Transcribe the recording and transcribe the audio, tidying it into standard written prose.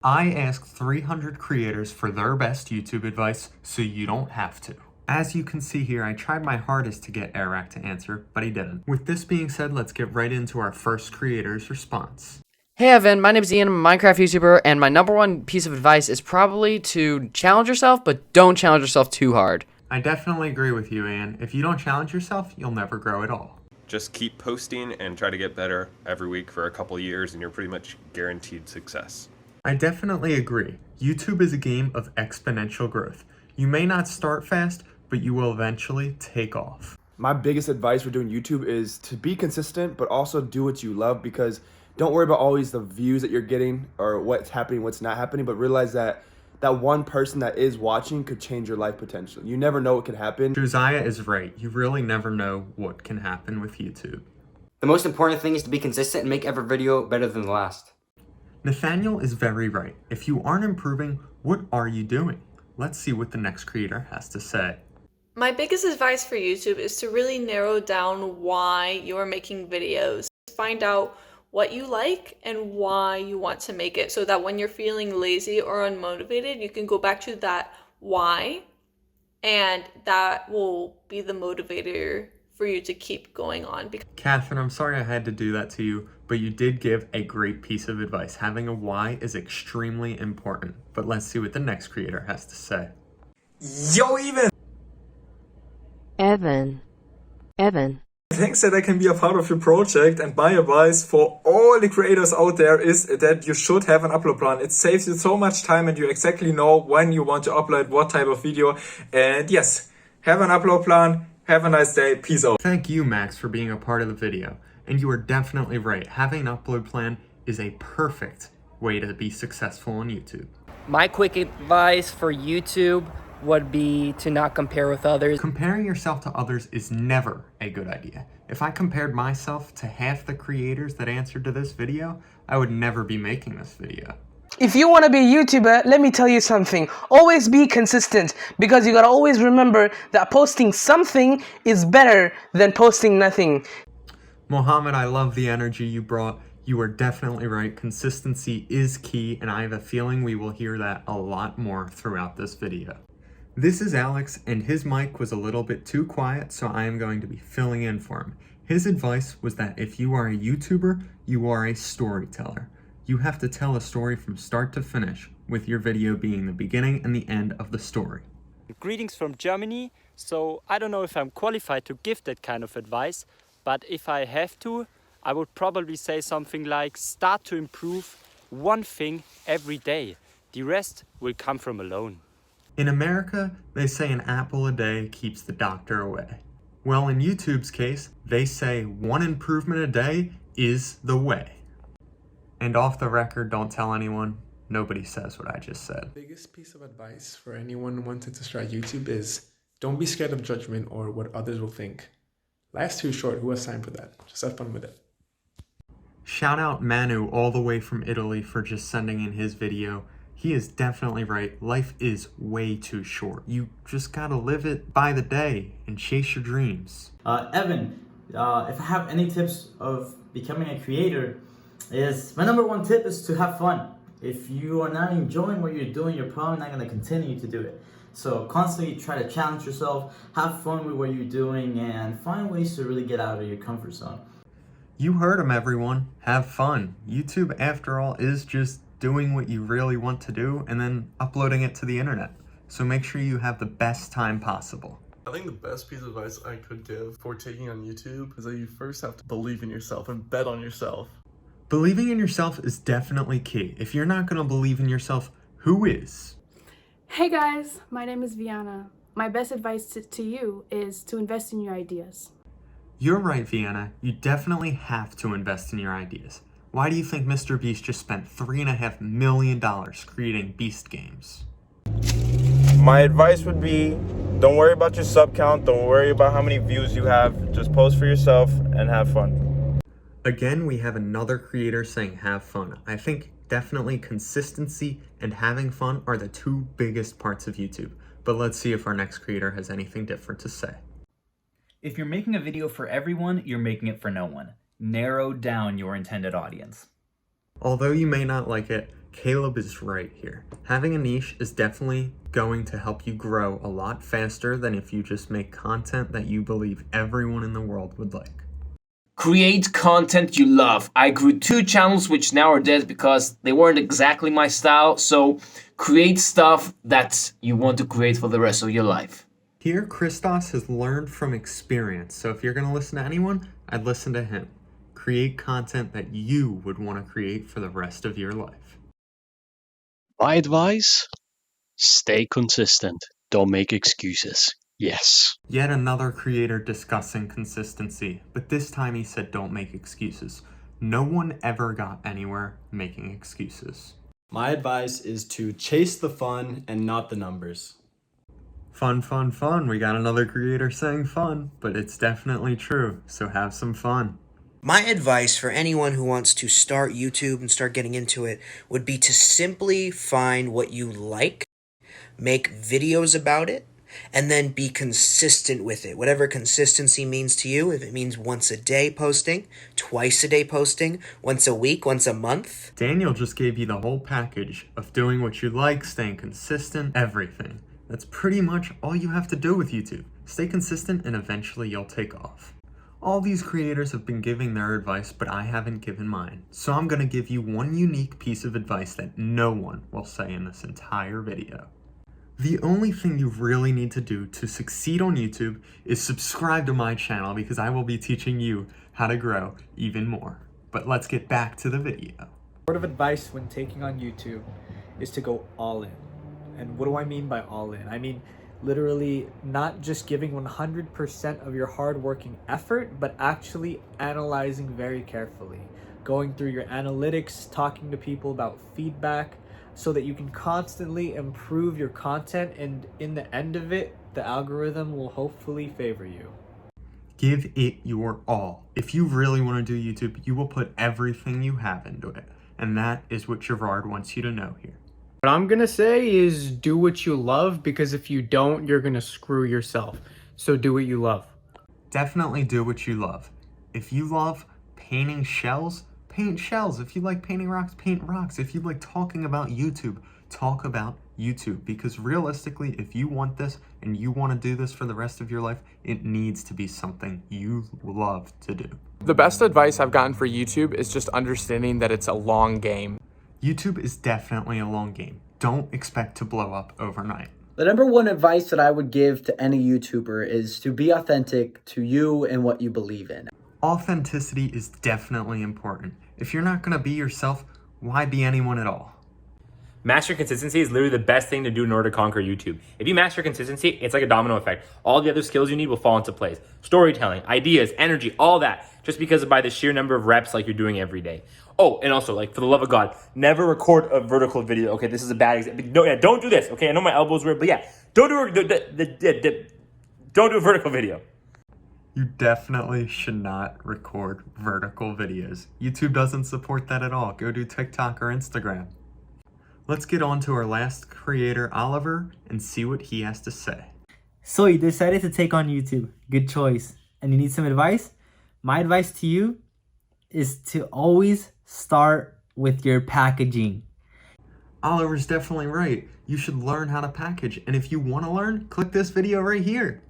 I asked 300 creators for their best YouTube advice so you don't have to. As you can see here, I tried my hardest to get Airracks to answer, but he didn't. With this being said, let's get right into our first creator's response. Hey Evan, my name is Ian, I'm a Minecraft YouTuber, and my number one piece of advice is probably to challenge yourself, but don't challenge yourself too hard. I definitely agree with you, Ian. If you don't challenge yourself, you'll never grow at all. Just keep posting and try to get better every week for a couple years and you're pretty much guaranteed success. I definitely agree. YouTube is a game of exponential growth. You may not start fast, but you will eventually take off. My biggest advice for doing YouTube is to be consistent, but also do what you love, because don't worry about always the views that you're getting or what's happening, what's not happening, but realize that that one person that is watching could change your life potentially. You never know what could happen. Josiah is right. You really never know what can happen with YouTube. The most important thing is to be consistent and make every video better than the last. Nathaniel is very right. If you aren't improving, what are you doing? Let's see what the next creator has to say. My biggest advice for YouTube is to really narrow down why you're making videos. Find out what you like and why you want to make it, so that when you're feeling lazy or unmotivated, you can go back to that why, and that will be the motivator for you to keep going on. Catherine, I'm sorry I had to do that to you, but you did give a great piece of advice. Having a why is extremely important. But let's see what the next creator has to say. Yo, Evan. Thanks that I can be a part of your project, and my advice for all the creators out there is that you should have an upload plan. It saves you so much time and you exactly know when you want to upload what type of video. And yes, have an upload plan. Have a nice day. Peace out. Thank you, Max, for being a part of the video. And you are definitely right. Having an upload plan is a perfect way to be successful on YouTube. My quick advice for YouTube would be to not compare with others. Comparing yourself to others is never a good idea. If I compared myself to half the creators that answered to this video, I would never be making this video. If you want to be a YouTuber, let me tell you something. Always be consistent, because you gotta always remember that posting something is better than posting nothing. Mohammed, I love the energy you brought. You are definitely right. Consistency is key, and I have a feeling we will hear that a lot more throughout this video. This is Alex, and his mic was a little bit too quiet, so I am going to be filling in for him. His advice was that if you are a YouTuber, you are a storyteller. You have to tell a story from start to finish, with your video being the beginning and the end of the story. Greetings from Germany. So I don't know if I'm qualified to give that kind of advice, but if I have to, I would probably say something like start to improve one thing every day. The rest will come from alone. In America, they say an apple a day keeps the doctor away. Well, in YouTube's case, they say one improvement a day is the way. And off the record, don't tell anyone. Nobody says what I just said. The biggest piece of advice for anyone who wanted to start YouTube is don't be scared of judgment or what others will think. Life's too short. Who has time for that? Just have fun with it. Shout out Manu all the way from Italy for just sending in his video. He is definitely right. Life is way too short. You just gotta live it by the day and chase your dreams. Evan, if I have any tips of becoming a creator, is my number one tip is to have fun. If you are not enjoying what you're doing, you're probably not going to continue to do it. So constantly try to challenge yourself, have fun with what you're doing, and find ways to really get out of your comfort zone. You heard him, everyone. Have fun. YouTube, after all, is just doing what you really want to do and then uploading it to the internet. So make sure you have the best time possible. I think the best piece of advice I could give for taking on YouTube is that you first have to believe in yourself and bet on yourself. Believing in yourself is definitely key. If you're not going to believe in yourself, who is? Hey guys, my name is Vienna. My best advice to you is to invest in your ideas. You're right, Vienna. You definitely have to invest in your ideas. Why do you think Mr. Beast just spent $3.5 million creating Beast games? My advice would be, don't worry about your sub count, don't worry about how many views you have, just post for yourself and have fun. Again, we have another creator saying have fun. I think definitely consistency and having fun are the two biggest parts of YouTube. But let's see if our next creator has anything different to say. If you're making a video for everyone, you're making it for no one. Narrow down your intended audience. Although you may not like it, Caleb is right here. Having a niche is definitely going to help you grow a lot faster than if you just make content that you believe everyone in the world would like. Create content you love. I grew 2 channels which now are dead because they weren't exactly my style, so create stuff that you want to create for the rest of your life. Here, Christos has learned from experience, so if you're going to listen to anyone, I'd listen to him. Create content that you would want to create for the rest of your life. My advice? Stay consistent. Don't make excuses. Yes. Yet another creator discussing consistency, but this time he said don't make excuses. No one ever got anywhere making excuses. My advice is to chase the fun and not the numbers. Fun, fun, fun. We got another creator saying fun, but it's definitely true, so have some fun. My advice for anyone who wants to start YouTube and start getting into it would be to simply find what you like, make videos about it, and then be consistent with it. Whatever consistency means to you, if it means once a day posting, twice a day posting, once a week, once a month. Daniel just gave you the whole package of doing what you like, staying consistent, everything. That's pretty much all you have to do with YouTube. Stay consistent and eventually you'll take off. All these creators have been giving their advice, but I haven't given mine. So I'm gonna give you one unique piece of advice that no one will say in this entire video. The only thing you really need to do to succeed on YouTube is subscribe to my channel because I will be teaching you how to grow even more. But let's get back to the video. Word of advice when taking on YouTube is to go all in. And what do I mean by all in? I mean literally not just giving 100% of your hard-working effort, but actually analyzing very carefully. Going through your analytics, talking to people about feedback, so that you can constantly improve your content, and in the end of it, the algorithm will hopefully favor you. Give it your all. If you really want to do YouTube, you will put everything you have into it. And that is what Gerard wants you to know here. What I'm gonna say is do what you love, because if you don't, you're gonna screw yourself. So do what you love. Definitely do what you love. If you love painting shells, paint shells. If you like painting rocks, paint rocks. If you like talking about YouTube, talk about YouTube. Because realistically, if you want this and you want to do this for the rest of your life, it needs to be something you love to do. The best advice I've gotten for YouTube is just understanding that it's a long game. YouTube is definitely a long game. Don't expect to blow up overnight. The number one advice that I would give to any YouTuber is to be authentic to you and what you believe in. Authenticity is definitely important. If you're not going to be yourself, why be anyone at all? Master consistency is literally the best thing to do in order to conquer YouTube. If you master consistency, it's like a domino effect. All the other skills you need will fall into place. Storytelling, ideas, energy, all that. Just because by the sheer number of reps like you're doing every day. Oh, and also, like, for the love of God, never record a vertical video. Okay, this is a bad example. No, yeah, don't do this. Okay, I know my elbow's weird, but yeah, don't do a vertical video. You definitely should not record vertical videos. YouTube doesn't support that at all. Go do TikTok or Instagram. Let's get on to our last creator, Oliver, and see what he has to say. So you decided to take on YouTube. Good choice. And you need some advice? My advice to you is to always start with your packaging. Oliver's definitely right. You should learn how to package. And if you want to learn, click this video right here.